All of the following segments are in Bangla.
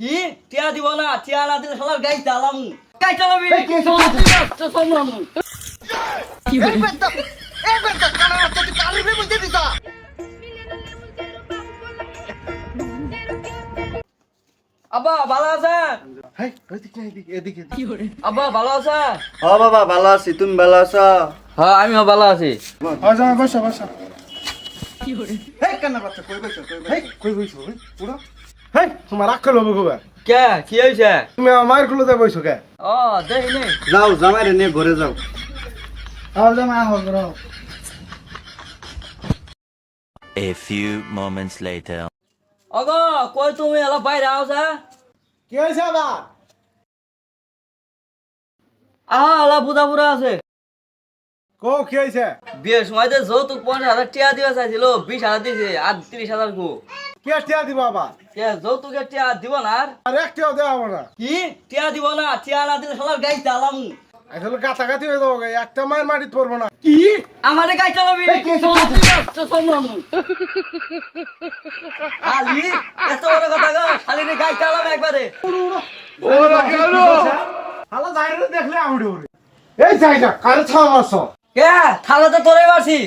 কি টিয়া দিব না, টিয়া না দিলে শালার গাই চালামু, গাই চালাবি সামলামু। কি হলো? আব্বা ভালো আছেন? হেই, এদিকে এদিকে এদিকে কি হলো? আব্বা ভালো আছেন? ও বাবা ভালো আছি, তুমি ভালো আছো? হ্যাঁ আমিও ভালো আছি। যা বসো বসো। কি হলো? হেই কান্না বাচ্চা কই বইছো কই হেই, বইছো? কই বইছো ওই পুরো? হেই, তোমার রাগ করলো বগুবা। কে কি হয়েছে? তুমি আমার মায়ের কুলোতে বইছো কে? ও দেখি নেই। যাও জামাইরে নিয়ে ঘরে যাও। আও যা মা হল rho. A few moments later. অগো কই তুমি এলা বাইরে আওছা? কি হইছে আবার? এলা বুদা বুড়া আছে। কো কি হইছে? বিয়ের সময় যে যৌতুক 50,000 টিয়া দিবা চাইছিল, 20,000 দিছে আর 30,000 কো। কে টিয়া দিব আবার? কে যৌতুকের টিয়া দিব না? আর আর একটিও দেওয়া হবে না। কি টিয়া দিব না, টিয়া না দিলে শালার গাই চালামু। আসলে কাছাকাছি হয়ে যাবো গে, একটা মায়ের মাটিতে পড়বো না। কি আমারে গাই চালাবি? সামলামু। আলি এত বড় কথা গো, শালিরে গাই চালাবে একবারে। ওরা গেল। হালা যাইরে দেখলে আউড়ে ওরে। এই যাই না, কারে ছাও মারছো? কে থালা তো তোরে মারছি।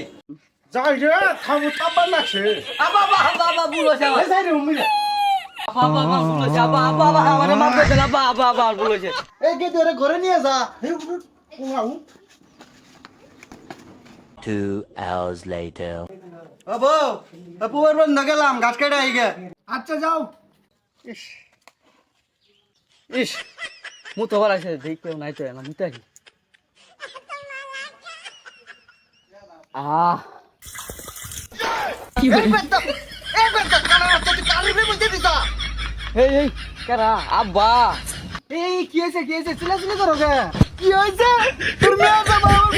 যাই রে, থামু চাপা লাগছে। আবা আবা আবা আবা বুলোছে আমার। এই যাই রে উমিরে। আবা আবা আবা বুলোছে, আবা আবা আবা আমারে মারতে দিল, আবা আবা আবা বুলোছে। এই গে ধরে ঘরে নিয়ে যা। এই উড়াউ। 2 hours later. ও বউ, পুয়ার বন্ধ গেলাম গাছ কেটে আই গে। আচ্ছা যাও। ইস মু তো বড় আছে দেখতে নাই তো না মুতে কি কি হলো? এই এই কারা আব্বা এই কি হয়েছে চিল্লাচিল্লি করো কে? কি হয়েছে? তোর মেয়ে যাবে আমার